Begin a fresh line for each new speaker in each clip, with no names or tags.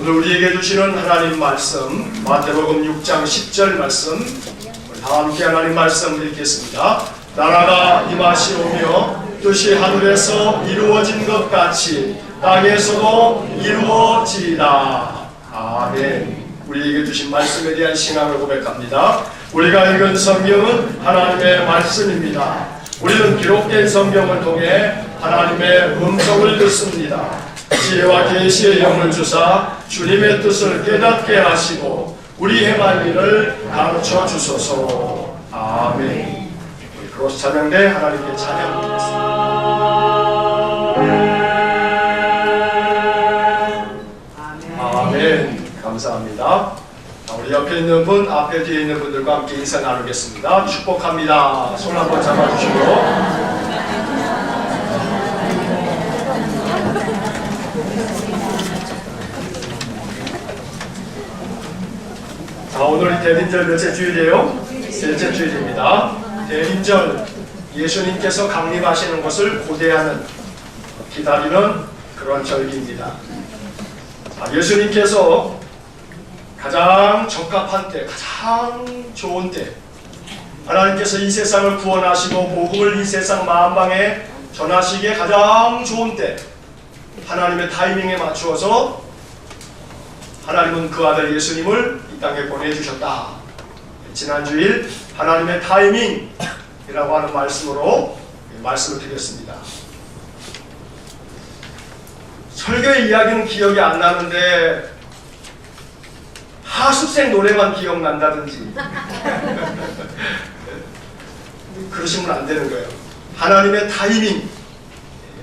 오늘 우리에게 주시는 하나님 말씀, 마태복음 6장 10절 말씀, 다 함께 하나님 말씀 읽겠습니다. 나라가 임하시오며 뜻이 하늘에서 이루어진 것 같이 땅에서도 이루어지리라. 아멘. 우리에게 주신 말씀에 대한 신앙을 고백합니다. 우리가 읽은 성경은 하나님의 말씀입니다. 우리는 기록된 성경을 통해 하나님의 음성을 듣습니다. 지혜와 계시의 영을 주사 주님의 뜻을 깨닫게 하시고 우리 행할 일을 가르쳐 주소서. 아멘. 우리 크로스 찬양대 하나님께 찬양 드리겠습니다. 아멘. 감사합니다. 우리 옆에 있는 분, 앞에 뒤에 있는 분들과 함께 인사 나누겠습니다. 축복합니다. 손 한번 잡아주시고. 자, 오늘이 대림절 몇째 주일이에요? 셋째 주일입니다. 대림절, 예수님께서 강림하시는 것을 고대하는, 기다리는 그런 절기입니다. 자, 예수님께서 가장 적합한 때, 가장 좋은 때, 하나님께서 이 세상을 구원하시고 복음을 이 세상 만방에 전하시기에 가장 좋은 때, 하나님의 타이밍에 맞추어서 하나님은 그 아들 예수님을 이 땅에 보내주셨다. 지난 주일 하나님의 타이밍이라고 하는 말씀으로 말씀을 드렸습니다. 설교의 이야기는 기억이 안 나는데 하숙생 노래만 기억난다든지 그러시면 안 되는 거예요. 하나님의 타이밍,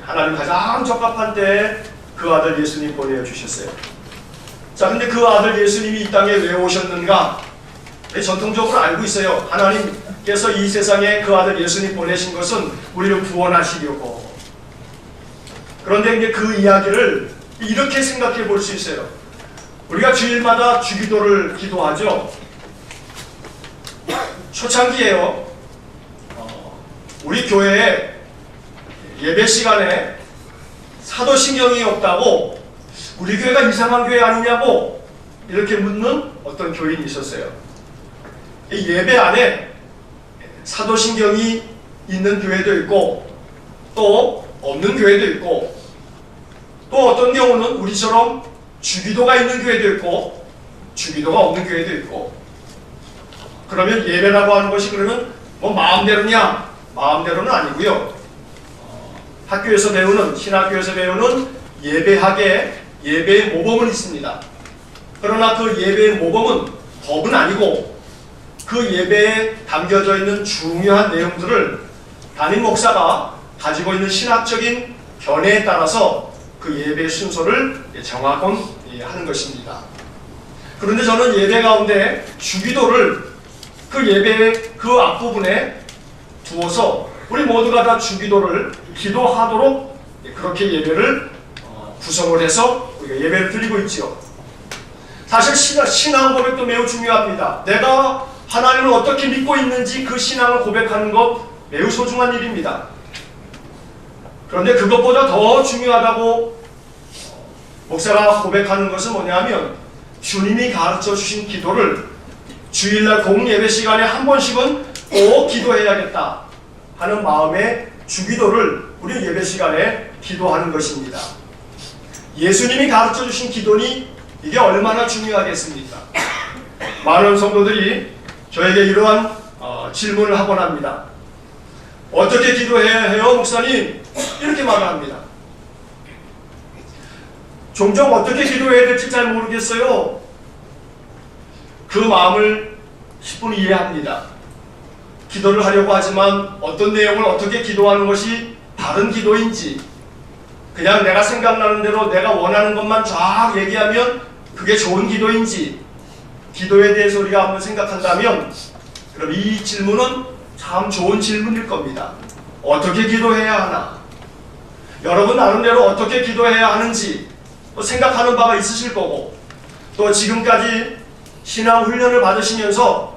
하나님 가장 적합한 때에 그 아들 예수님 보내주셨어요. 자, 근데 그 아들 예수님이 이 땅에 왜 오셨는가? 전통적으로 알고 있어요. 하나님께서 이 세상에 그 아들 예수님 보내신 것은 우리를 구원하시려고. 그런데 이제 그 이야기를 이렇게 생각해 볼 수 있어요. 우리가 주일마다 주기도를 기도하죠. 초창기에요. 우리 교회에 예배 시간에 사도신경이 없다고 우리 교회가 이상한 교회 아니냐고 이렇게 묻는 어떤 교인이 있었어요. 이 예배 안에 사도신경이 있는 교회도 있고 또 없는 교회도 있고 또 어떤 경우는 우리처럼 주기도가 있는 교회도 있고 주기도가 없는 교회도 있고. 그러면 예배라고 하는 것이 그러면 뭐 마음대로냐? 마음대로는 아니고요. 학교에서 배우는, 신학교에서 배우는 예배의 모범은 있습니다. 그러나 그 예배의 모범은 법은 아니고 그 예배에 담겨져 있는 중요한 내용들을 담임 목사가 가지고 있는 신학적인 견해에 따라서 그 예배의 순서를 정하곤 하는 것입니다. 그런데 저는 예배 가운데 주기도를 그 예배의 그 앞부분에 두어서 우리 모두가 다 주기도를 기도하도록 그렇게 예배를 구성을 해서 우리가 예배를 드리고 있지요. 사실 신앙 고백도 매우 중요합니다. 내가 하나님을 어떻게 믿고 있는지 그 신앙을 고백하는 것 매우 소중한 일입니다. 그런데 그것보다 더 중요하다고 목사가 고백하는 것은 뭐냐면 주님이 가르쳐 주신 기도를 주일날 공예배 시간에 한 번씩은 꼭 기도해야겠다 하는 마음의 주기도를 우리 예배 시간에 기도하는 것입니다. 예수님이 가르쳐 주신 기도니 이게 얼마나 중요하겠습니까? 많은 성도들이 저에게 이러한 질문을 하곤 합니다. 어떻게 기도해야 해요, 목사님? 이렇게 말을 합니다. 종종 어떻게 기도해야 될지 잘 모르겠어요. 그 마음을 10분 이해합니다. 기도를 하려고 하지만 어떤 내용을 어떻게 기도하는 것이 바른 기도인지, 그냥 내가 생각나는 대로 내가 원하는 것만 쫙 얘기하면 그게 좋은 기도인지, 기도에 대해서 우리가 한번 생각한다면 그럼 이 질문은 참 좋은 질문일 겁니다. 어떻게 기도해야 하나? 여러분 나름대로 어떻게 기도해야 하는지 또 생각하는 바가 있으실 거고, 또 지금까지 신앙 훈련을 받으시면서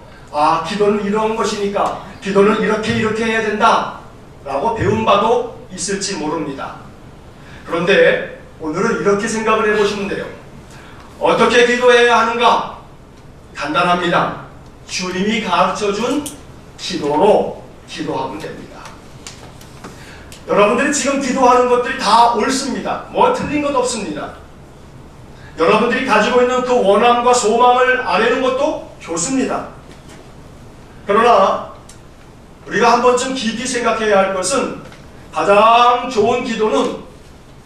기도는 이런 것이니까 기도는 이렇게 해야 된다 라고 배운 바도 있을지 모릅니다. 그런데 오늘은 이렇게 생각을 해보시면 돼요. 어떻게 기도해야 하는가? 간단합니다. 주님이 가르쳐준 기도로 기도하면 됩니다. 여러분들이 지금 기도하는 것들이 다 옳습니다. 뭐 틀린 것 없습니다. 여러분들이 가지고 있는 그 원함과 소망을 아뢰는 것도 좋습니다. 그러나 우리가 한 번쯤 깊이 생각해야 할 것은 가장 좋은 기도는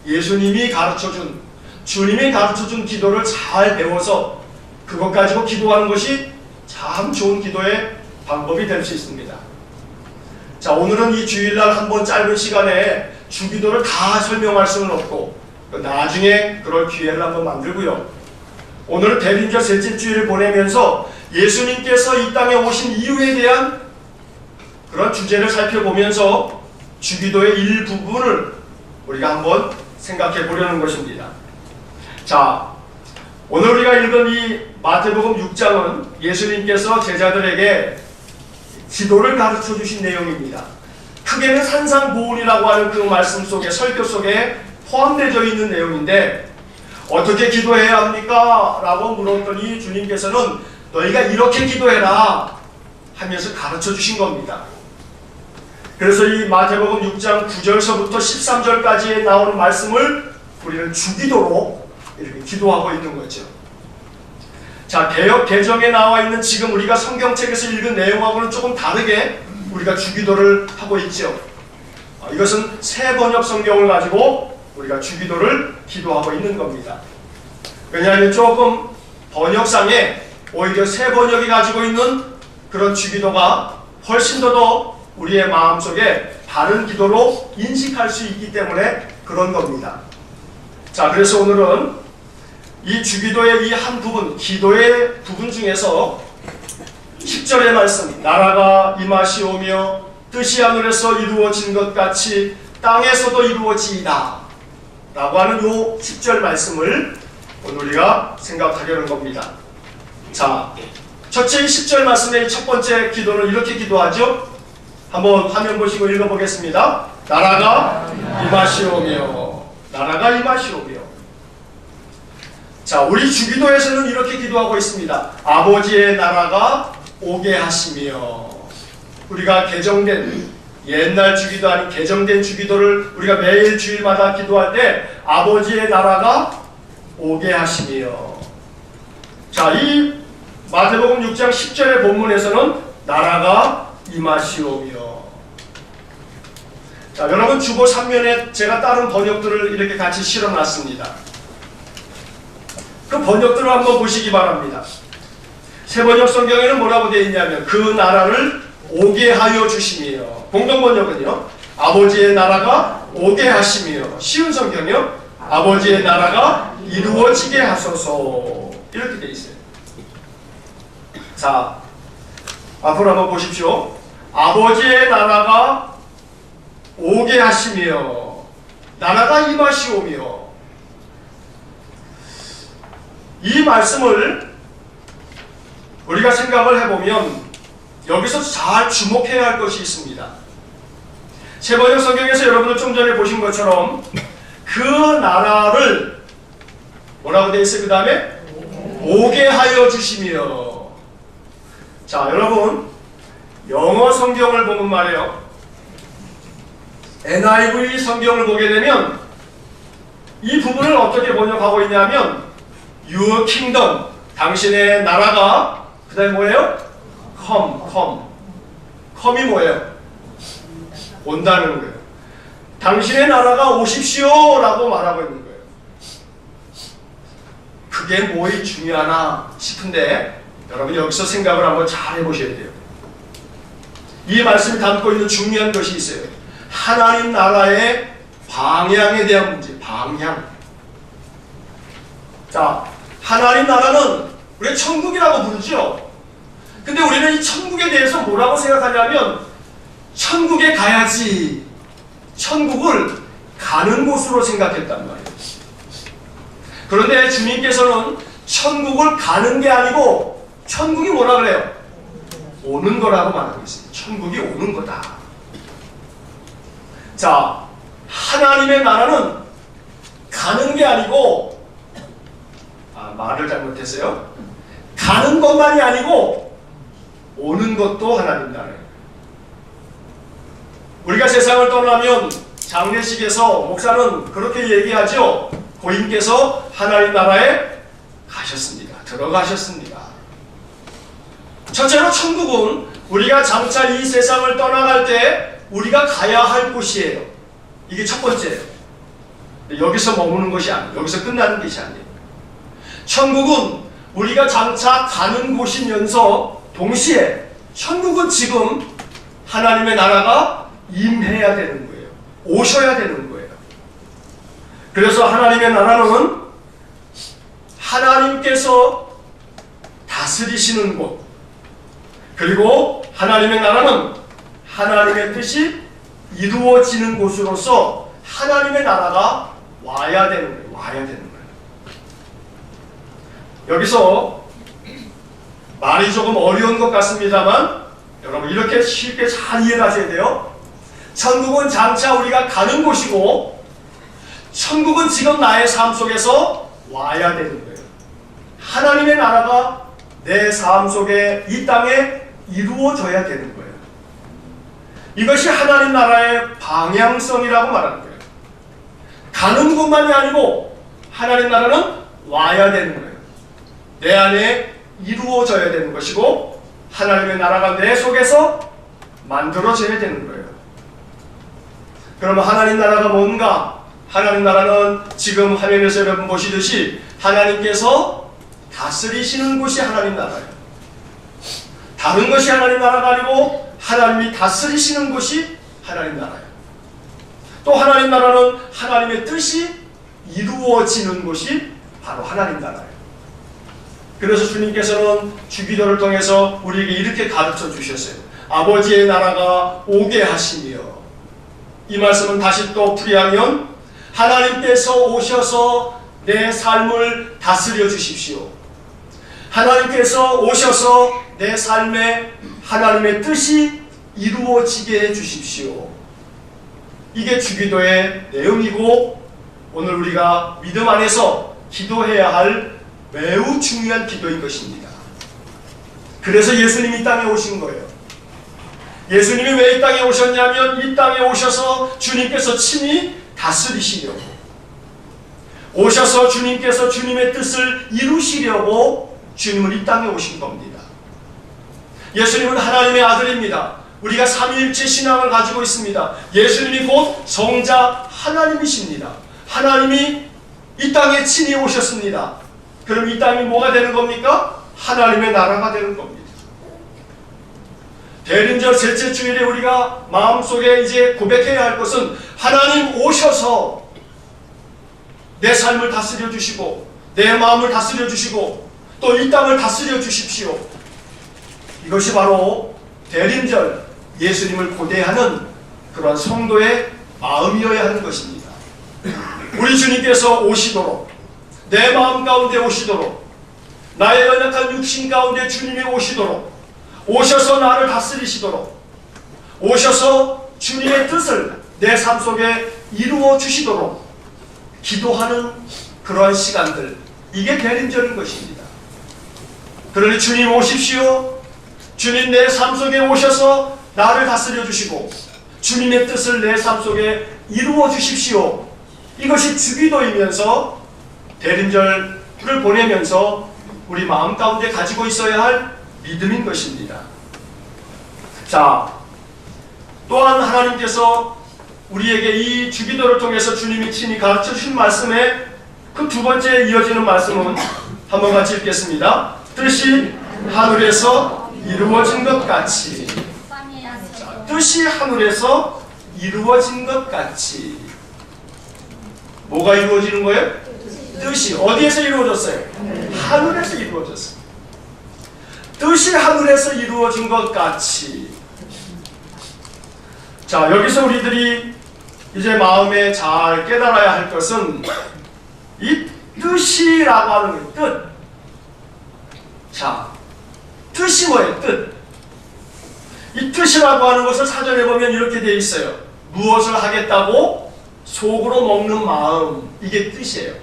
예수님이 가르쳐준, 주님이 가르쳐준 기도를 잘 배워서 그것 가지고 기도하는 것이 참 좋은 기도의 방법이 될 수 있습니다. 자, 오늘은 이 주일날 한번 짧은 시간에 주기도를 다 설명할 수는 없고 나중에 그럴 기회를 한번 만들고요. 오늘은 대림절 셋째 주일을 보내면서 예수님께서 이 땅에 오신 이유에 대한 그런 주제를 살펴보면서 주기도의 일부분을 우리가 한번 생각해 보려는 것입니다. 자, 오늘 우리가 읽은 이 마태복음 6장은 예수님께서 제자들에게 기도를 가르쳐 주신 내용입니다. 크게는 산상보훈이라고 하는 그 말씀 속에, 설교 속에 포함되어 있는 내용인데 어떻게 기도해야 합니까? 라고 물었더니 주님께서는 너희가 이렇게 기도해라 하면서 가르쳐 주신 겁니다. 그래서 이 마태복음 6장 9절서부터 13절까지에 나오는 말씀을 우리는 주기도로 이렇게 기도하고 있는 거죠. 자, 개역 개정에 나와 있는 지금 우리가 성경책에서 읽은 내용하고는 조금 다르게 우리가 주기도를 하고 있죠. 이것은 새 번역 성경을 가지고 우리가 주기도를 기도하고 있는 겁니다. 왜냐하면 조금 번역상에 오히려 새 번역이 가지고 있는 그런 주기도가 훨씬 더 우리의 마음속에 바른 기도로 인식할 수 있기 때문에 그런 겁니다. 자, 그래서 오늘은 이 주기도의 이 한 부분, 기도의 부분 중에서 10절의 말씀, 나라가 임하시오며 뜻이 하늘에서 이루어진 것 같이 땅에서도 이루어지이다 라고 하는 요 10절 말씀을 오늘 우리가 생각하려는 겁니다. 자, 첫째 10절 말씀의 첫 번째 기도는 이렇게 기도하죠. 한번 화면 보시고 읽어보겠습니다. 나라가 임하시오며, 나라가 임하시오며. 자, 우리 주기도에서는 이렇게 기도하고 있습니다. 아버지의 나라가 오게 하시며. 우리가 개정된 옛날 주기도 아닌 개정된 주기도를 우리가 매일 주일마다 기도할 때 아버지의 나라가 오게 하시며. 자, 이 마태복음 6장 10절의 본문에서는 나라가 임하시오며. 자, 여러분 주보 3면에 제가 다른 번역들을 이렇게 같이 실어놨습니다. 그 번역들을 한번 보시기 바랍니다. 새 번역 성경에는 뭐라고 되어 있냐면 그 나라를 오게 하여 주시며. 공동 번역은요, 아버지의 나라가 오게 하시며. 쉬운 성경이요, 아버지의 나라가 이루어지게 하소서. 이렇게 되어 있어요. 자, 앞으로 한번 보십시오. 아버지의 나라가 오게 하시며 나라가 임하시오며. 이 말씀을 우리가 생각을 해보면 여기서 잘 주목해야 할 것이 있습니다. 새 번역 성경에서 여러분들 좀 전에 보신 것처럼 그 나라를 뭐라고 되어 있어요? 그 다음에 오게 하여 주시며. 자, 여러분 영어 성경을 보면 말이에요, NIV 성경을 보게 되면 이 부분을 어떻게 번역하고 있냐면 Your kingdom, 당신의 나라가, 그 다음에 뭐예요? come이 뭐예요? 온다는 거예요. 당신의 나라가 오십시오 라고 말하고 있는 거예요. 그게 뭐이 중요하나 싶은데 여러분 여기서 생각을 한번 잘 해보셔야 돼요. 이 말씀이 담고 있는 중요한 것이 있어요. 하나님 나라의 방향에 대한 문제, 방향. 자, 하나님 나라는 우리가 천국이라고 부르죠. 근데 우리는 이 천국에 대해서 뭐라고 생각하냐면 천국에 가야지, 천국을 가는 곳으로 생각했단 말이에요. 그런데 주님께서는 천국을 가는 게 아니고 천국이 뭐라 그래요? 오는 거라고 말하고 있어요. 천국이 오는 거다. 자, 하나님의 나라는 가는 게 아니고 말을 잘못했어요. 가는 것만이 아니고 오는 것도 하나님 나라예요. 우리가 세상을 떠나면 장례식에서 목사는 그렇게 얘기하죠. 고인께서 하나님 나라에 가셨습니다. 들어가셨습니다. 첫째로 천국은 우리가 장차 이 세상을 떠나갈 때 우리가 가야 할 곳이에요. 이게 첫 번째예요. 여기서 머무는 것이 아니에요. 여기서 끝나는 것이 아니에요. 천국은 우리가 장차 가는 곳이면서 동시에 천국은 지금 하나님의 나라가 임해야 되는 거예요. 오셔야 되는 거예요. 그래서 하나님의 나라는 하나님께서 다스리시는 곳, 그리고 하나님의 나라는 하나님의 뜻이 이루어지는 곳으로서 하나님의 나라가 와야 되는 거예요. 와야 되는 거예요. 여기서 말이 조금 어려운 것 같습니다만 여러분 이렇게 쉽게 잘 이해를 하셔야 돼요. 천국은 장차 우리가 가는 곳이고 천국은 지금 나의 삶 속에서 와야 되는 거예요. 하나님의 나라가 내 삶 속에 이 땅에 이루어져야 되는 거예요. 이것이 하나님 나라의 방향성이라고 말하는 거예요. 가는 곳만이 아니고 하나님 나라는 와야 되는 거예요. 내 안에 이루어져야 되는 것이고 하나님의 나라가 내 속에서 만들어져야 되는 거예요. 그러면 하나님 나라가 뭔가? 하나님 나라는 지금 화면에서 여러분 보시듯이 하나님께서 다스리시는 곳이 하나님 나라예요. 다른 것이 하나님 나라가 아니고 하나님이 다스리시는 곳이 하나님 나라예요. 또 하나님 나라는 하나님의 뜻이 이루어지는 곳이 바로 하나님 나라예요. 그래서 주님께서는 주기도를 통해서 우리에게 이렇게 가르쳐 주셨어요. 아버지의 나라가 오게 하시며, 이 말씀은 다시 또 풀이하면 하나님께서 오셔서 내 삶을 다스려 주십시오. 하나님께서 오셔서 내 삶에 하나님의 뜻이 이루어지게 해 주십시오. 이게 주기도의 내용이고 오늘 우리가 믿음 안에서 기도해야 할 매우 중요한 기도인 것입니다. 그래서 예수님이 이 땅에 오신 거예요. 예수님이 왜 이 땅에 오셨냐면 이 땅에 오셔서 주님께서 친히 다스리시려고, 오셔서 주님께서 주님의 뜻을 이루시려고 주님은 이 땅에 오신 겁니다. 예수님은 하나님의 아들입니다. 우리가 삼위일체 신앙을 가지고 있습니다. 예수님이 곧 성자 하나님이십니다. 하나님이 이 땅에 친히 오셨습니다. 그럼 이 땅이 뭐가 되는 겁니까? 하나님의 나라가 되는 겁니다. 대림절 셋째 주일에 우리가 마음속에 이제 고백해야 할 것은 하나님 오셔서 내 삶을 다스려 주시고 내 마음을 다스려 주시고 또 이 땅을 다스려 주십시오. 이것이 바로 대림절 예수님을 고대하는 그런 성도의 마음이어야 하는 것입니다. 우리 주님께서 오시도록, 내 마음 가운데 오시도록, 나의 연약한 육신 가운데 주님이 오시도록, 오셔서 나를 다스리시도록, 오셔서 주님의 뜻을 내 삶 속에 이루어 주시도록 기도하는 그러한 시간들, 이게 대림절인 것입니다. 그러니 주님 오십시오. 주님 내 삶 속에 오셔서 나를 다스려 주시고 주님의 뜻을 내 삶 속에 이루어 주십시오. 이것이 주기도이면서 대림절을 보내면서 우리 마음 가운데 가지고 있어야 할 믿음인 것입니다. 자, 또한 하나님께서 우리에게 이 주기도를 통해서 주님이 친히 가르쳐 주신 말씀에 그 두 번째 이어지는 말씀은 한번 같이 읽겠습니다. 뜻이 하늘에서 이루어진 것 같이. 자, 뜻이 하늘에서 이루어진 것 같이. 뭐가 이루어지는 거예요? 뜻이 어디에서 이루어졌어요? 하늘에서 이루어졌어요. 뜻이 하늘에서 이루어진 것 같이. 자, 여기서 우리들이 이제 마음에 잘 깨달아야 할 것은 이 뜻이라고 하는 거예요. 뜻. 자, 뜻이 뭐예요? 뜻. 이 뜻이라고 하는 것을 사전에 보면 이렇게 되어 있어요. 무엇을 하겠다고 속으로 먹는 마음, 이게 뜻이에요.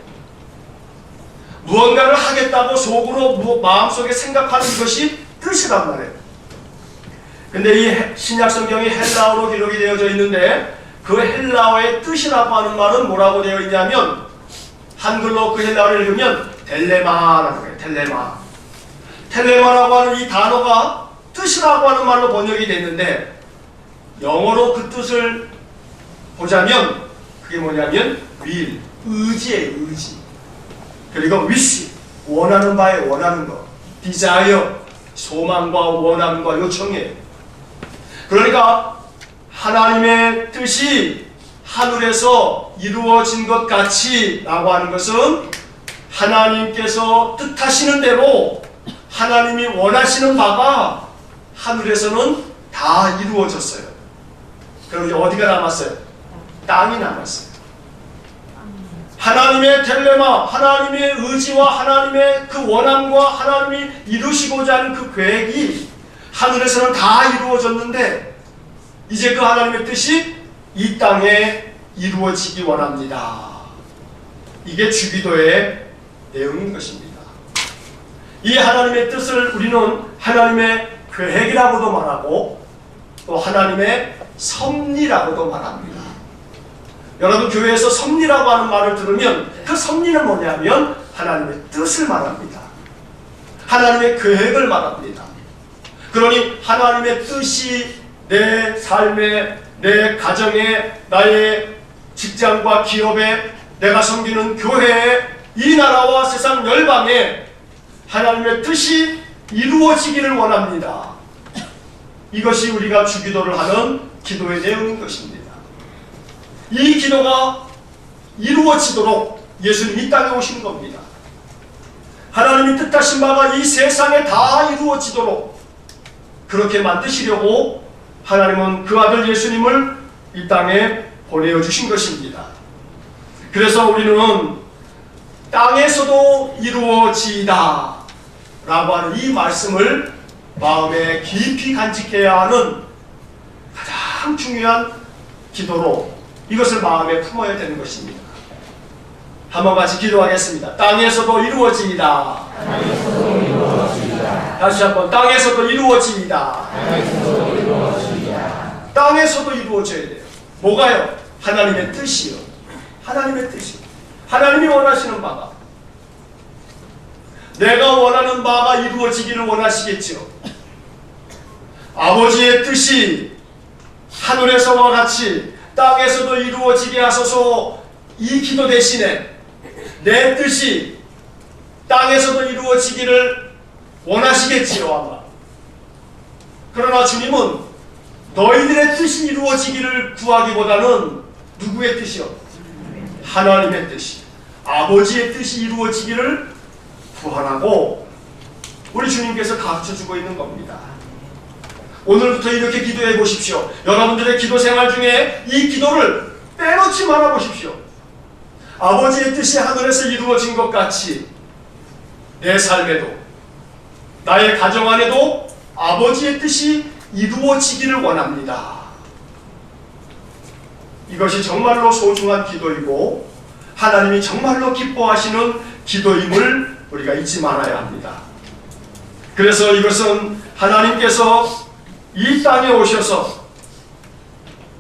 무언가를 하겠다고 속으로 마음속에 생각하는 이것이 뜻이란 말이에요. 근데 이 신약 성경이 헬라어로 기록이 되어져 있는데 그 헬라어의 뜻이라고 하는 말은 뭐라고 되어 있냐면 한글로 그 헬라어를 읽으면 델레마라는 거예요. 델레마. 텔레마라고 하는 이 단어가 뜻이라고 하는 말로 번역이 됐는데 영어로 그 뜻을 보자면 그게 뭐냐면 will, 의지예요. 의지. 그리고 wish, 원하는 바에 원하는 것. desire, 소망과 원함과 요청이에요. 그러니까 하나님의 뜻이 하늘에서 이루어진 것 같이 라고 하는 것은 하나님께서 뜻하시는 대로 하나님이 원하시는 바가 하늘에서는 다 이루어졌어요. 그럼 이제 어디가 남았어요? 땅이 남았어요. 하나님의 텔레마, 하나님의 의지와 하나님의 그 원함과 하나님이 이루시고자 하는 그 계획이 하늘에서는 다 이루어졌는데 이제 그 하나님의 뜻이 이 땅에 이루어지기 원합니다. 이게 주기도의 내용인 것입니다. 이 하나님의 뜻을 우리는 하나님의 계획이라고도 말하고 또 하나님의 섭리라고도 말합니다. 여러분 교회에서 섭리라고 하는 말을 들으면 그 섭리는 뭐냐면 하나님의 뜻을 말합니다. 하나님의 계획을 말합니다. 그러니 하나님의 뜻이 내 삶에, 내 가정에, 나의 직장과 기업에, 내가 섬기는 교회에, 이 나라와 세상 열방에 하나님의 뜻이 이루어지기를 원합니다. 이것이 우리가 주기도를 하는 기도의 내용인 것입니다. 이 기도가 이루어지도록 예수님이 이 땅에 오신 겁니다. 하나님이 뜻하신 바가 이 세상에 다 이루어지도록 그렇게 만드시려고 하나님은 그 아들 예수님을 이 땅에 보내어 주신 것입니다. 그래서 우리는 땅에서도 이루어지이다 라고 하는 이 말씀을 마음에 깊이 간직해야 하는 가장 중요한 기도로 이것을 마음에 품어야 되는 것입니다. 한번 같이 기도하겠습니다. 땅에서도 이루어지이다.
땅에서도 이루어지이다.
다시 한번 땅에서도 이루어지이다.
땅에서도 이루어지이다.
땅에서도 이루어져야 돼요. 뭐가요? 하나님의 뜻이요. 하나님의 뜻이. 하나님이 원하시는 바가. 내가 원하는 바가 이루어지기를 원하시겠죠. 아버지의 뜻이 하늘에서와 같이 땅에서도 이루어지게 하소서. 이 기도 대신에 내 뜻이 땅에서도 이루어지기를 원하시겠지요 아마. 그러나 주님은 너희들의 뜻이 이루어지기를 구하기보다는 누구의 뜻이요? 하나님의 뜻이, 아버지의 뜻이 이루어지기를 구하라고 우리 주님께서 가르쳐주고 있는 겁니다. 오늘부터 이렇게 기도해 보십시오. 여러분들의 기도 생활 중에 이 기도를 빼놓지 말아 보십시오. 아버지의 뜻이 하늘에서 이루어진 것 같이 내 삶에도 나의 가정 안에도 아버지의 뜻이 이루어지기를 원합니다. 이것이 정말로 소중한 기도이고 하나님이 정말로 기뻐하시는 기도임을 우리가 잊지 말아야 합니다. 그래서 이것은 하나님께서 이 땅에 오셔서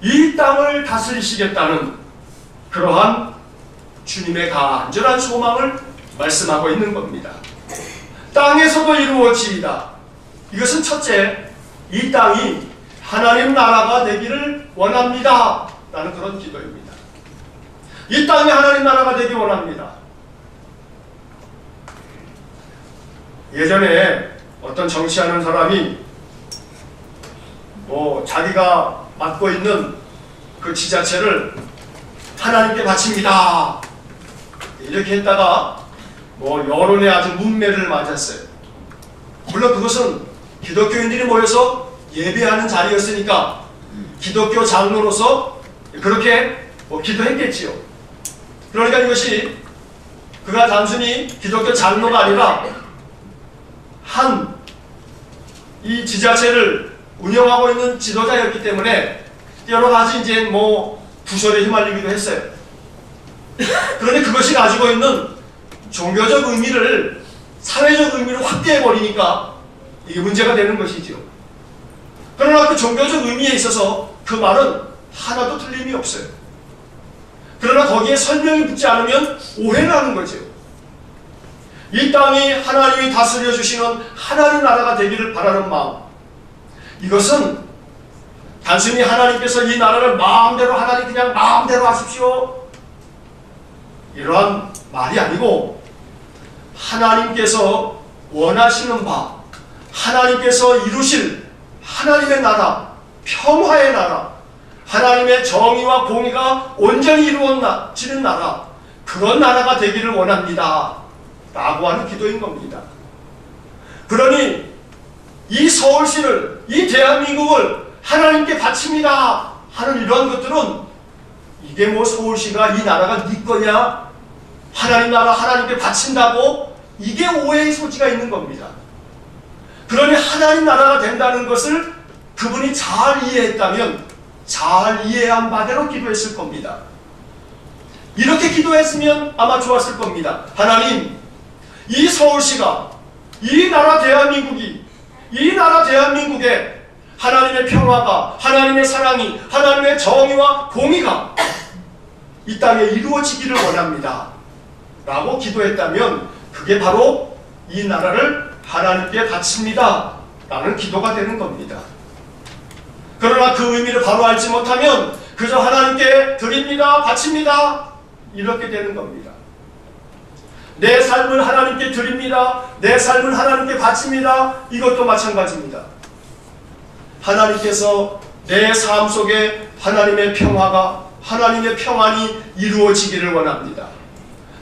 이 땅을 다스리시겠다는 그러한 주님의 간절한 소망을 말씀하고 있는 겁니다. 땅에서도 이루어지이다. 이것은 첫째, 이 땅이 하나님 나라가 되기를 원합니다 라는 그런 기도입니다. 이 땅이 하나님 나라가 되기 원합니다. 예전에 어떤 정치하는 사람이 자기가 맡고 있는 그 지자체를 하나님께 바칩니다 이렇게 했다가 여론의 아주 문매를 맞았어요. 물론 그것은 기독교인들이 모여서 예배하는 자리였으니까 기독교 장로로서 그렇게 기도했겠지요. 그러니까 이것이 그가 단순히 기독교 장로가 아니라 이 지자체를 운영하고 있는 지도자였기 때문에 여러 가지 이제 부설에 휘말리기도 했어요. 그런데 그것이 가지고 있는 종교적 의미를 사회적 의미로 확대해버리니까 이게 문제가 되는 것이죠. 그러나 그 종교적 의미에 있어서 그 말은 하나도 틀림이 없어요. 그러나 거기에 설명이 붙지 않으면 오해를 하는 거죠. 이 땅이 하나님이 다스려 주시는 하나님 나라가 되기를 바라는 마음, 이것은 단순히 하나님께서 이 나라를 마음대로 하나님 그냥 마음대로 하십시오, 이러한 말이 아니고 하나님께서 원하시는 바, 하나님께서 이루실 하나님의 나라, 평화의 나라, 하나님의 정의와 공의가 온전히 이루어지는 나라, 그런 나라가 되기를 원합니다 라고 하는 기도인 겁니다. 그러니 이 서울시를, 이 대한민국을 하나님께 바칩니다 하는 이런 것들은 이게 뭐 서울시가 이 나라가 네 거냐, 하나님 나라 하나님께 바친다고, 이게 오해의 소지가 있는 겁니다. 그러니 하나님 나라가 된다는 것을 그분이 잘 이해했다면 잘 이해한 바대로 기도했을 겁니다. 이렇게 기도했으면 아마 좋았을 겁니다. 하나님, 이 서울시가, 이 나라 대한민국이, 이 나라 대한민국에 하나님의 평화가, 하나님의 사랑이, 하나님의 정의와 공의가 이 땅에 이루어지기를 원합니다 라고 기도했다면 그게 바로 이 나라를 하나님께 바칩니다 라는 기도가 되는 겁니다. 그러나 그 의미를 바로 알지 못하면 그저 하나님께 드립니다, 바칩니다 이렇게 되는 겁니다. 내 삶을 하나님께 드립니다, 내 삶을 하나님께 바칩니다, 이것도 마찬가지입니다. 하나님께서 내 삶 속에 하나님의 평화가, 하나님의 평안이 이루어지기를 원합니다.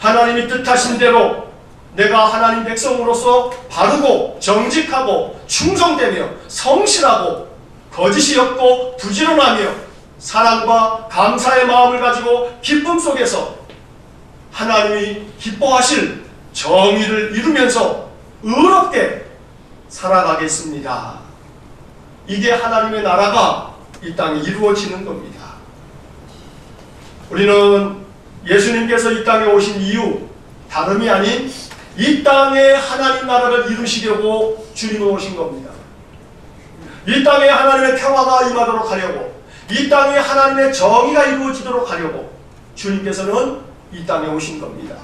하나님이 뜻하신 대로 내가 하나님 백성으로서 바르고 정직하고 충성되며 성실하고 거짓이 없고 부지런하며 사랑과 감사의 마음을 가지고 기쁨 속에서 하나님이 기뻐하실 정의를 이루면서 의롭게 살아가겠습니다. 이게 하나님의 나라가 이 땅에 이루어지는 겁니다. 우리는 예수님께서 이 땅에 오신 이유 다름이 아닌 이 땅에 하나님 나라를 이루시려고 주님은 오신 겁니다. 이 땅에 하나님의 평화가 임하도록 하려고, 이 땅에 하나님의 정의가 이루어지도록 하려고 주님께서는 이 땅에 오신 겁니다.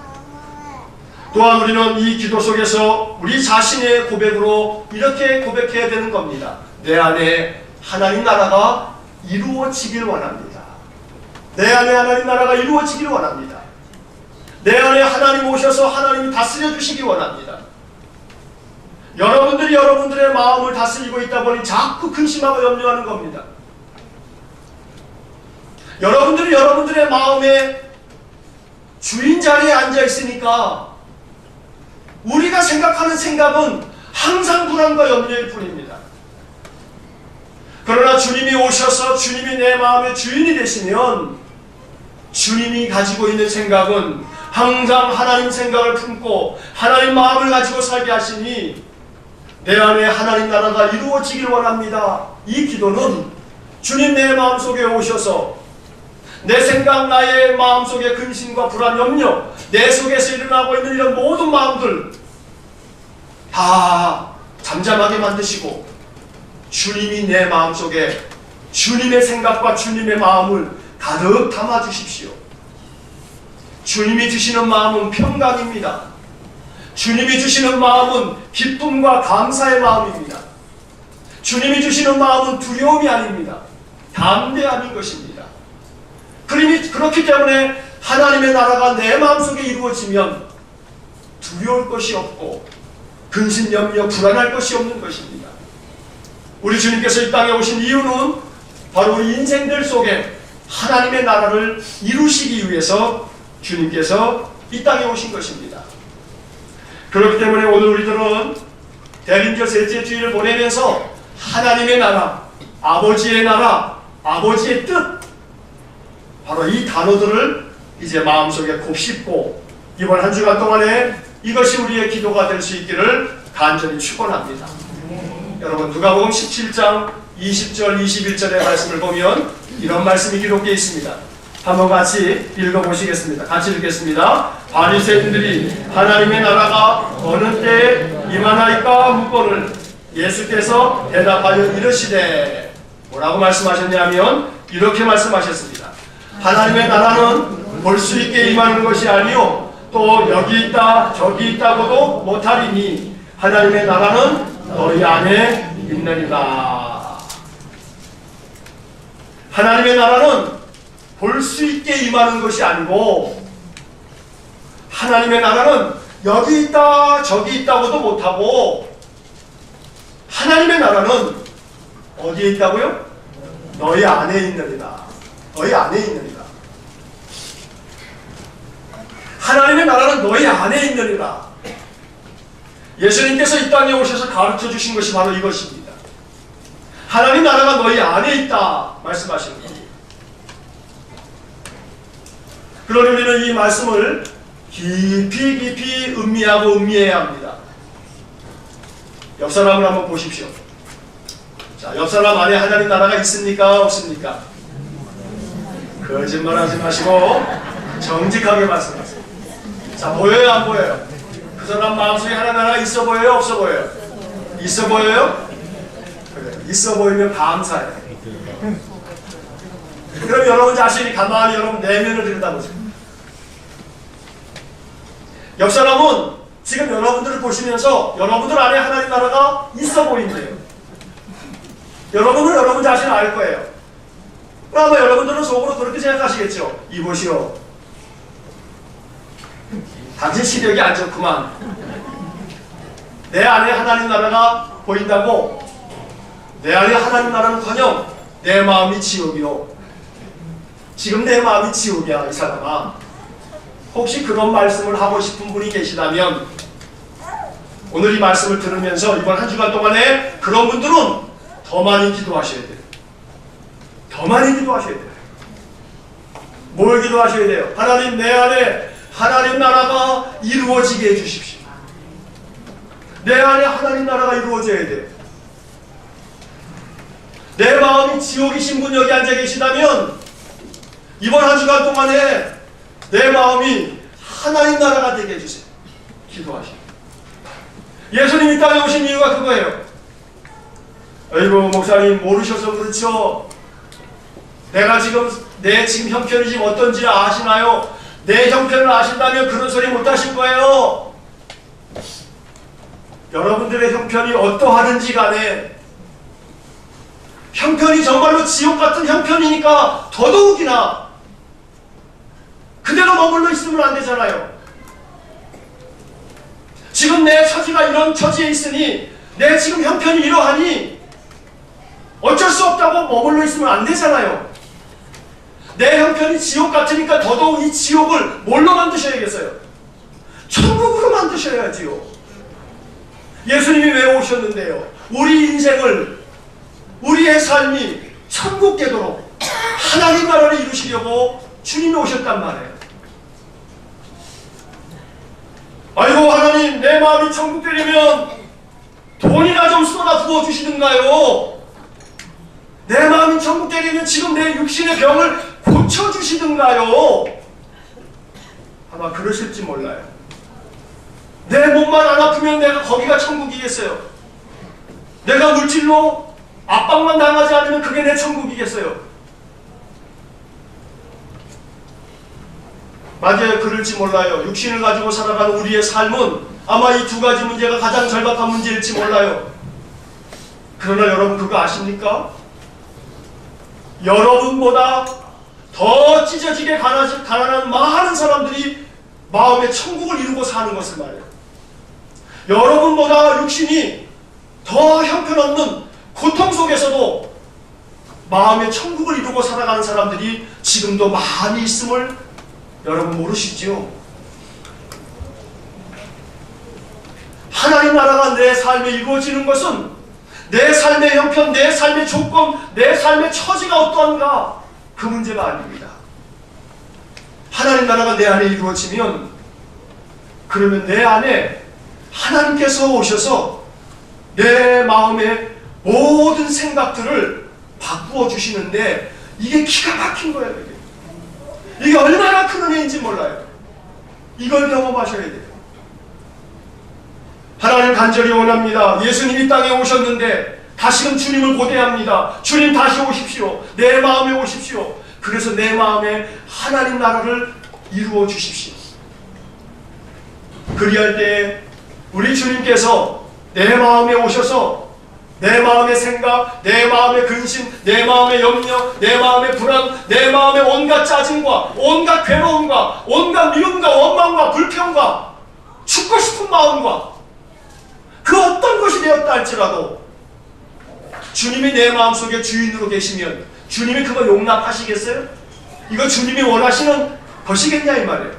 또한 우리는 이 기도 속에서 우리 자신의 고백으로 이렇게 고백해야 되는 겁니다. 내 안에 하나님 나라가 이루어지길 원합니다. 내 안에 하나님 나라가 이루어지길 원합니다. 내 안에 하나님 오셔서 하나님이 다스려 주시기 원합니다. 여러분들이 여러분들의 마음을 다스리고 있다 보니 자꾸 근심하고 염려하는 겁니다. 여러분들이 여러분들의 마음에 주인 자리에 앉아 있으니까 우리가 생각하는 생각은 항상 불안과 염려일 뿐입니다. 그러나 주님이 오셔서 주님이 내 마음의 주인이 되시면 주님이 가지고 있는 생각은 항상 하나님 생각을 품고 하나님 마음을 가지고 살게 하시니 내 안에 하나님 나라가 이루어지길 원합니다. 이 기도는 주님 내 마음속에 오셔서 내 생각, 나의 마음속에 근심과 불안, 염려, 내 속에서 일어나고 있는 이런 모든 마음들 다 잠잠하게 만드시고 주님이 내 마음속에 주님의 생각과 주님의 마음을 가득 담아주십시오. 주님이 주시는 마음은 평강입니다. 주님이 주시는 마음은 기쁨과 감사의 마음입니다. 주님이 주시는 마음은 두려움이 아닙니다. 담대함인 것입니다. 그렇기 때문에 하나님의 나라가 내 마음속에 이루어지면 두려울 것이 없고 근심, 염려, 불안할 것이 없는 것입니다. 우리 주님께서 이 땅에 오신 이유는 바로 우리 인생들 속에 하나님의 나라를 이루시기 위해서 주님께서 이 땅에 오신 것입니다. 그렇기 때문에 오늘 우리들은 대림절 셋째 주일을 보내면서 하나님의 나라, 아버지의 나라, 아버지의 뜻, 바로 이 단어들을 이제 마음속에 곱씹고 이번 한 주간 동안에 이것이 우리의 기도가 될 수 있기를 간절히 축원합니다. 여러분 누가복음 17장 20절 21절의 말씀을 보면 이런 말씀이 기록되어 있습니다. 한번 같이 읽어보시겠습니다. 같이 읽겠습니다. 바리새인들이 하나님의 나라가 어느 때에 임하나이까 묻거늘 예수께서 대답하여 이르시되 뭐라고 말씀하셨냐면 이렇게 말씀하셨습니다. 하나님의 나라는 볼 수 있게 임하는 것이 아니요 또 여기 있다 저기 있다고도 못하리니 하나님의 나라는 너희 안에 있느니라. 하나님의 나라는 볼 수 있게 임하는 것이 아니고 하나님의 나라는 여기 있다 저기 있다고도 못하고 하나님의 나라는 어디에 있다고요? 너희 안에 있느니라. 너희 안에 있느니라. 하나님의 나라는 너희 안에 있느니라. 예수님께서 이 땅에 오셔서 가르쳐 주신 것이 바로 이것입니다. 하나님 나라가 너희 안에 있다 말씀하시는 겁니다. 그러니 우리는 이 말씀을 깊이 음미하고 음미해야 합니다. 옆 사람을 한번 보십시오. 자, 옆 사람 안에 하나님 나라가 있습니까? 없습니까? 거짓말하지 마시고 정직하게 말씀하세요. 자, 보여요? 안 보여요? 그 사람 마음속에 하나님 나라가 있어 보여요? 없어 보여요? 있어 보여요? 그래, 있어 보이면 감사해. 그럼 여러분 자신이 가만히 여러분 내면을 들여다보세요. 옆 사람은 지금 여러분들을 보시면서 여러분들 안에 하나님 나라가 있어 보인대요. 여러분은 여러분 자신을 알 거예요. 아마 여러분들은 속으로 그렇게 생각하시겠죠. 이보시오. 당신 시력이 안 좋구만. 내 안에 하나님 나라가 보인다고? 내 안에 하나님 나라는커녕 내 마음이 지옥이요. 지금 내 마음이 지옥이야 이 사람아. 혹시 그런 말씀을 하고 싶은 분이 계시다면 오늘 이 말씀을 들으면서 이번 한 주간 동안에 그런 분들은 더 많이 기도하셔야 돼요. 더 많이 기도하셔야 돼요. 뭘 기도하셔야 돼요? 하나님 내 안에 하나님 나라가 이루어지게 해주십시오. 내 안에 하나님 나라가 이루어져야 돼요. 내 마음이 지옥이신 분 여기 앉아 계시다면 이번 한 주간 동안에 내 마음이 하나님 나라가 되게 해주세요. 기도하시오. 예수님이 땅에 오신 이유가 그거예요. 아이고 목사님 모르셔서 그렇죠. 내가 내 지금 형편이 지금 어떤지 아시나요? 내 형편을 아신다면 그런 소리 못 하실 거예요. 여러분들의 형편이 어떠하든지 간에 형편이 정말로 지옥 같은 형편이니까 더더욱이나 그대로 머물러 있으면 안 되잖아요. 지금 내 처지가 이런 처지에 있으니 내 지금 형편이 이러하니 어쩔 수 없다고 머물러 있으면 안 되잖아요. 내 형편이 지옥 같으니까 더더욱 이 지옥을 뭘로 만드셔야겠어요? 천국으로 만드셔야지요. 예수님이 왜 오셨는데요? 우리 인생을, 우리의 삶이 천국 되도록 하나님 나라를 이루시려고 주님이 오셨단 말이에요. 아이고 하나님 내 마음이 천국 되려면 돈이나 좀 쏟아 부어 주시든가요. 내 마음이 천국 되려면 지금 내 육신의 병을 고쳐주시든가요. 아마 그러실지 몰라요. 내 몸만 안 아프면 내가 거기가 천국이겠어요? 내가 물질로 압박만 당하지 않으면 그게 내 천국이겠어요? 맞아요. 그럴지 몰라요. 육신을 가지고 살아가는 우리의 삶은 아마 이 두 가지 문제가 가장 절박한 문제일지 몰라요. 그러나 여러분 그거 아십니까? 여러분보다 더 찢어지게 가난한 많은 사람들이 마음의 천국을 이루고 사는 것을 말해요. 여러분보다 육신이 더 형편없는 고통 속에서도 마음의 천국을 이루고 살아가는 사람들이 지금도 많이 있음을 여러분 모르시죠? 하나님 나라가 내 삶에 이루어지는 것은 내 삶의 형편, 내 삶의 조건, 내 삶의 처지가 어떠한가 그 문제가 아닙니다. 하나님 나라가 내 안에 이루어지면 그러면 내 안에 하나님께서 오셔서 내 마음의 모든 생각들을 바꾸어 주시는데 이게 기가 막힌 거예요. 이게. 이게 얼마나 큰 은혜인지 몰라요. 이걸 경험하셔야 돼요. 하나님 간절히 원합니다. 예수님 이 땅에 오셨는데 다시금 주님을 고대합니다. 주님 다시 오십시오. 내 마음에 오십시오. 그래서 내 마음에 하나님 나라를 이루어 주십시오. 그리할 때 우리 주님께서 내 마음에 오셔서 내 마음의 생각, 내 마음의 근심, 내 마음의 염려, 내 마음의 불안, 내 마음의 온갖 짜증과 온갖 괴로움과 온갖 미움과 원망과 불평과 죽고 싶은 마음과 그 어떤 것이 되었다 할지라도 주님이 내 마음속에 주인으로 계시면 주님이 그거 용납하시겠어요? 이거 주님이 원하시는 것이겠냐 이 말이에요.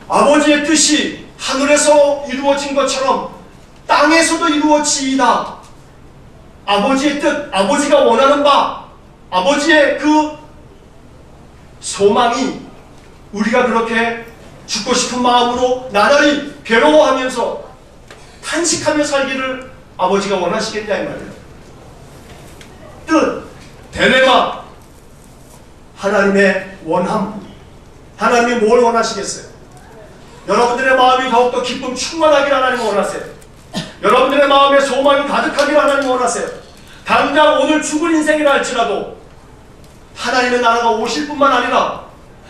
아버지의 뜻이 하늘에서 이루어진 것처럼 땅에서도 이루어지이다. 아버지의 뜻, 아버지가 원하는 바, 아버지의 그 소망이 우리가 그렇게 죽고 싶은 마음으로 나날이 괴로워하면서 탄식하며 살기를 아버지가 원하시겠냐 이 말이에요. 뜻, 딜레마, 하나님의 원함. 하나님이 뭘 원하시겠어요? 여러분들의 마음이 더욱더 기쁨 충만하길 하나님 원하세요. 여러분들의 마음에 소망이 가득하길 하나님 원하세요. 당장 오늘 죽을 인생이라 할지라도 하나님의 나라가 오실 뿐만 아니라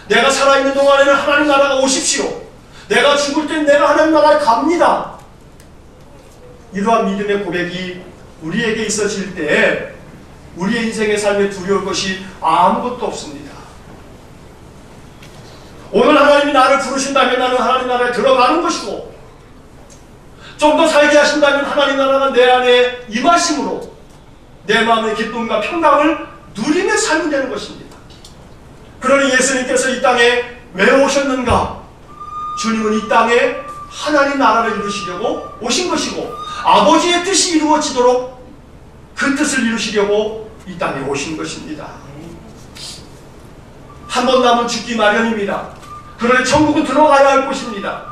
내가 살아있는 동안에는 하나님 나라가 오십시오. 내가 죽을 땐 내가 하나님 나라에 갑니다. 이러한 믿음의 고백이 우리에게 있어질 때 우리의 인생의 삶에 두려울 것이 아무것도 없습니다. 오늘 하나님이 나를 부르신다면 나는 하나님 나라에 들어가는 것이고 좀 더 살게 하신다면 하나님 나라가 내 안에 임하심으로 내 마음의 기쁨과 평강을 누리며 살면 되는 것입니다. 그러니 예수님께서 이 땅에 왜 오셨는가? 주님은 이 땅에 하나님 나라를 이루시려고 오신 것이고 아버지의 뜻이 이루어지도록 그 뜻을 이루시려고 이 땅에 오신 것입니다. 한 번 남은 죽기 마련입니다. 그러니 천국은 들어가야 할 곳입니다.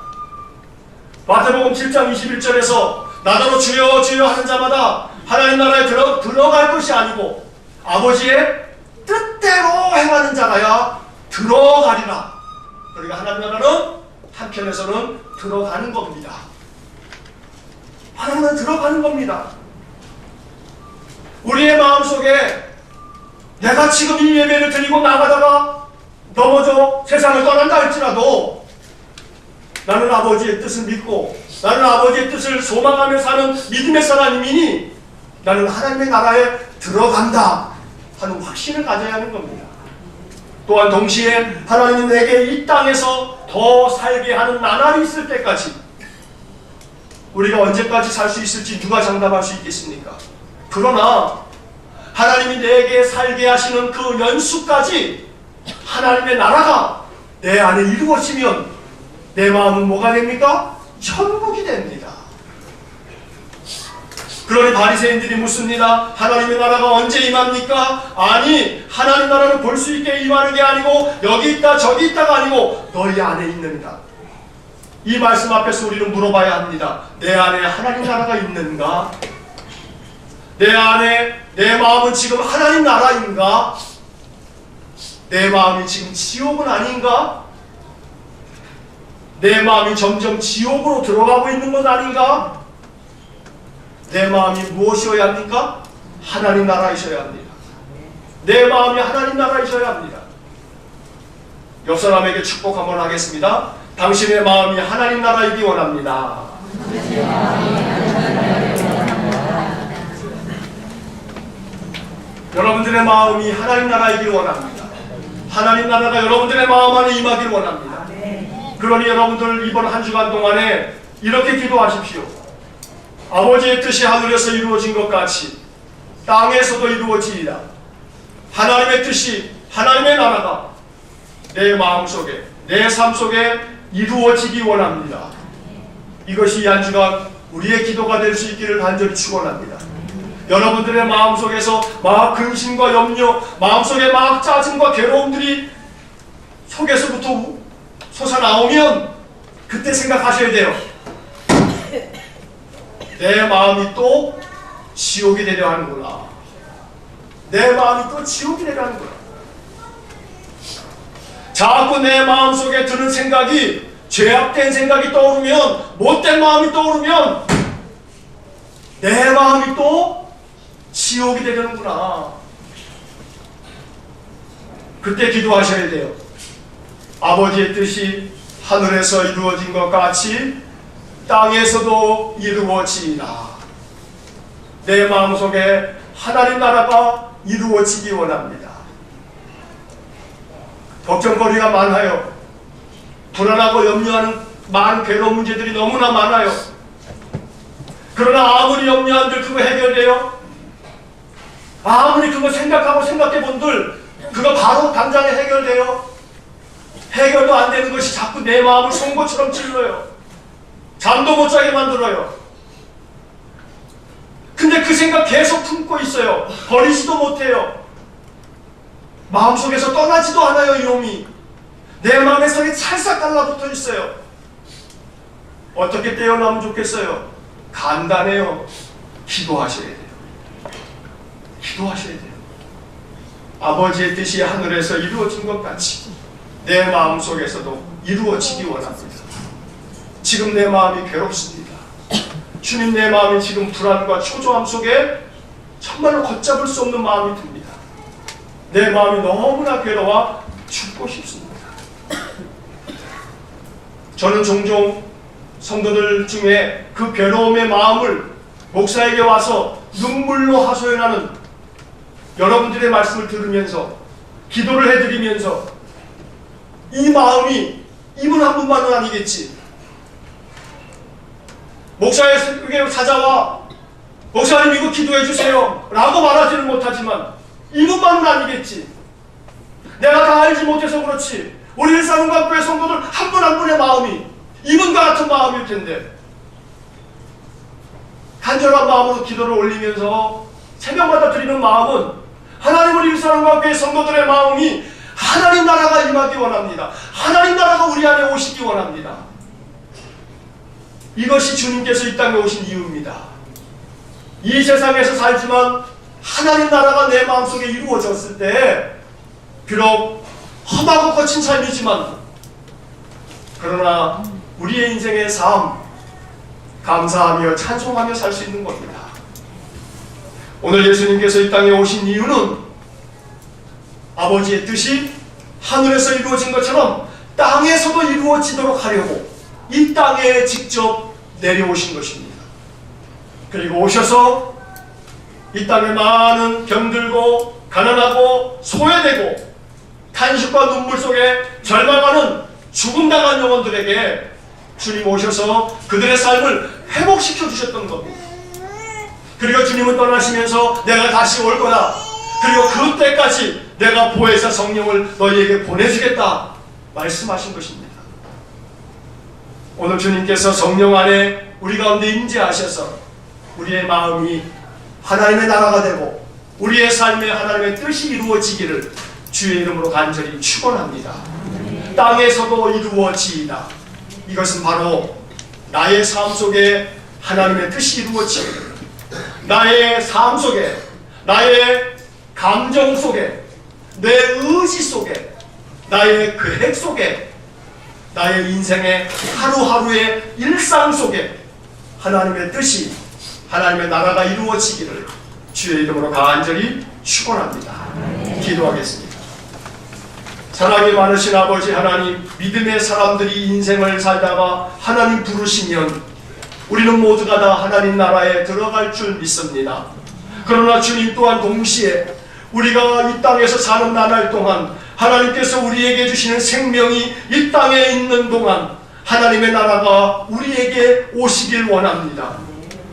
마태복음 7장 21절에서 나더러 주여 주여 하는 자마다 하나님 나라에 들어갈 것이 아니고 아버지의 뜻대로 행하는 자가야 들어가리라. 그러니까 하나님 나라는 한편에서는 들어가는 겁니다. 하나님은 들어가는 겁니다. 우리의 마음속에 내가 지금 이 예배를 드리고 나가다가 넘어져 세상을 떠난다 할지라도 나는 아버지의 뜻을 믿고 나는 아버지의 뜻을 소망하며 사는 믿음의 사람이니 나는 하나님의 나라에 들어간다 하는 확신을 가져야 하는 겁니다. 또한 동시에 하나님은 내게 이 땅에서 더 살게 하는 나날이 있을 때까지 우리가 언제까지 살 수 있을지 누가 장담할 수 있겠습니까? 그러나 하나님이 내게 살게 하시는 그 연수까지 하나님의 나라가 내 안에 이루어지면 내 마음은 뭐가 됩니까? 천국이 됩니다. 그러니 바리새인들이 묻습니다. 하나님의 나라가 언제 임합니까? 아니, 하나님 나라를 볼 수 있게 임하는 게 아니고 여기 있다 저기 있다가 아니고 너희 안에 있는다. 이 말씀 앞에서 우리는 물어봐야 합니다. 내 안에 하나님 나라가 있는가? 내 안에 내 마음은 지금 하나님 나라인가? 내 마음이 지금 지옥은 아닌가? 내 마음이 점점 지옥으로 들어가고 있는 것 아닌가? 내 마음이 무엇이어야 합니까? 하나님 나라이셔야 합니다. 내 마음이 하나님 나라이셔야 합니다. 옆 사람에게 축복 한번 하겠습니다. 당신의 마음이 하나님 나라이기 원합니다. 여러분들의 마음이 하나님 나라이길 원합니다. 하나님 나라가 여러분들의 마음 안에 임하길 원합니다. 그러니 여러분들 이번 한 주간 동안에 이렇게 기도하십시오. 아버지의 뜻이 하늘에서 이루어진 것 같이 땅에서도 이루어지이다. 하나님의 뜻이 하나님의 나라가 내 마음속에 내 삶 속에 이루어지기 원합니다. 이것이 이 한 주간 우리의 기도가 될 수 있기를 간절히 축원합니다. 여러분들의 마음속에서 막 근심과 염려, 마음속에 막 짜증과 괴로움들이 속에서부터 솟아나오면 그때 생각하셔야 돼요. 내 마음이 또 지옥이 되려 하는구나. 내 마음이 또 지옥이 되려 하는구나. 자꾸 내 마음속에 드는 생각이 죄악된 생각이 떠오르면, 못된 마음이 떠오르면 내 마음이 또 지옥이 되려는구나. 그때 기도하셔야 돼요. 아버지의 뜻이 하늘에서 이루어진 것 같이 땅에서도 이루어지이다. 내 마음속에 하나님 나라가 이루어지기 원합니다. 걱정거리가 많아요. 불안하고 염려하는 많은 괴로운 문제들이 너무나 많아요. 그러나 아무리 염려한들 그거 해결돼요? 아무리 그거 생각하고 생각해 본들 그거 바로 당장에 해결돼요? 해결도 안 되는 것이 자꾸 내 마음을 송곳처럼 찔러요. 잠도 못 자게 만들어요. 근데 그 생각 계속 품고 있어요. 버리지도 못해요. 마음속에서 떠나지도 않아요. 이놈이 내 마음에 성이 찰싹 달라붙어 있어요. 어떻게 떼어나오면 좋겠어요? 간단해요. 기도하셔야 돼요. 기도하셔야 돼요. 아버지의 뜻이 하늘에서 이루어진 것 같이 내 마음속에서도 이루어지기 원합니다. 지금 내 마음이 괴롭습니다. 주님, 내 마음이 지금 불안과 초조함 속에 정말로 걷잡을 수 없는 마음이 듭니다. 내 마음이 너무나 괴로워 죽고 싶습니다. 저는 종종 성도들 중에 그 괴로움의 마음을 목사에게 와서 눈물로 하소연하는 여러분들의 말씀을 들으면서 기도를 해드리면서 이 마음이 이분 한 분만은 아니겠지. 목사에게 찾아와 목사님 이거 기도해 주세요 라고 말하지는 못하지만 이분만은 아니겠지. 내가 다 알지 못해서 그렇지 우리 일산음각교회 성도들 한 분 한 분의 마음이 이분과 같은 마음일 텐데 간절한 마음으로 기도를 올리면서 새벽마다 드리는 마음은 하나님 우리 일산음각교회 성도들의 마음이 하나님 나라가 임하기 원합니다. 하나님 나라가 우리 안에 오시기 원합니다. 이것이 주님께서 이 땅에 오신 이유입니다. 이 세상에서 살지만 하나님 나라가 내 마음속에 이루어졌을 때 비록 험하고 거친 삶이지만 그러나 우리의 인생의 삶 감사하며 찬송하며 살 수 있는 겁니다. 오늘 예수님께서 이 땅에 오신 이유는 아버지의 뜻이 하늘에서 이루어진 것처럼 땅에서도 이루어지도록 하려고 이 땅에 직접 내려오신 것입니다. 그리고 오셔서 이 땅에 많은 병들고 가난하고 소외되고 탄식과 눈물 속에 절망하는 죽음당한 영혼들에게 주님 오셔서 그들의 삶을 회복시켜 주셨던 겁니다. 그리고 주님은 떠나시면서 내가 다시 올 거다. 그리고 그때까지 내가 보혜사 성령을 너희에게 보내주겠다 말씀하신 것입니다. 오늘 주님께서 성령 안에 우리 가운데 임재하셔서 우리의 마음이 하나님의 나라가 되고 우리의 삶에 하나님의 뜻이 이루어지기를 주의 이름으로 간절히 축원합니다. 땅에서도 이루어지이다. 이것은 바로 나의 삶 속에 하나님의 뜻이 이루어지고 나의 삶 속에 나의 감정 속에 내 의지 속에 나의 계획 속에 나의 인생의 하루하루의 일상 속에 하나님의 뜻이 하나님의 나라가 이루어지기를 주의 이름으로 간절히 축원합니다. 기도하겠습니다. 사랑이 많으신 아버지 하나님, 믿음의 사람들이 인생을 살다가 하나님 부르시면 우리는 모두가 다 하나님 나라에 들어갈 줄 믿습니다. 그러나 주님 또한 동시에 우리가 이 땅에서 사는 나날 동안 하나님께서 우리에게 주시는 생명이 이 땅에 있는 동안 하나님의 나라가 우리에게 오시길 원합니다.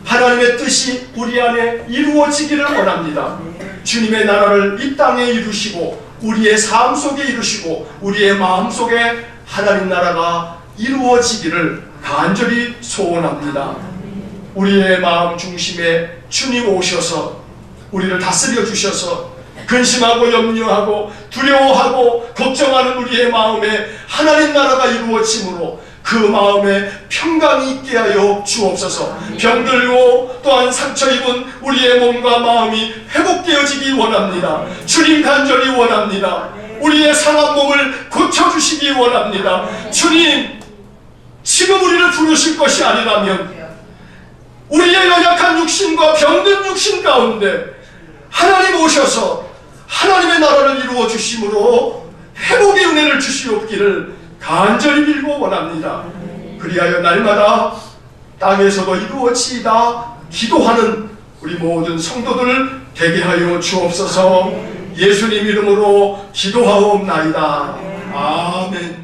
하나님의 뜻이 우리 안에 이루어지기를 원합니다. 주님의 나라를 이 땅에 이루시고 우리의 삶 속에 이루시고 우리의 마음 속에 하나님 나라가 이루어지기를 간절히 소원합니다. 우리의 마음 중심에 주님 오셔서 우리를 다스려 주셔서 근심하고 염려하고 두려워하고 걱정하는 우리의 마음에 하나님 나라가 이루어지므로 그 마음에 평강이 있게 하여 주옵소서. 병들고 또한 상처 입은 우리의 몸과 마음이 회복되어지기 원합니다. 주님 간절히 원합니다. 우리의 상한 몸을 고쳐주시기 원합니다. 주님, 지금 우리를 부르실 것이 아니라면 우리의 연약한 육신과 병든 육신 가운데 하나님 오셔서 하나님의 나라를 이루어 주심으로 회복의 은혜를 주시옵기를 간절히 빌고 원합니다. 그리하여 날마다 땅에서도 이루어지이다 기도하는 우리 모든 성도들 되게 하여 주옵소서. 예수님 이름으로 기도하옵나이다. 아멘.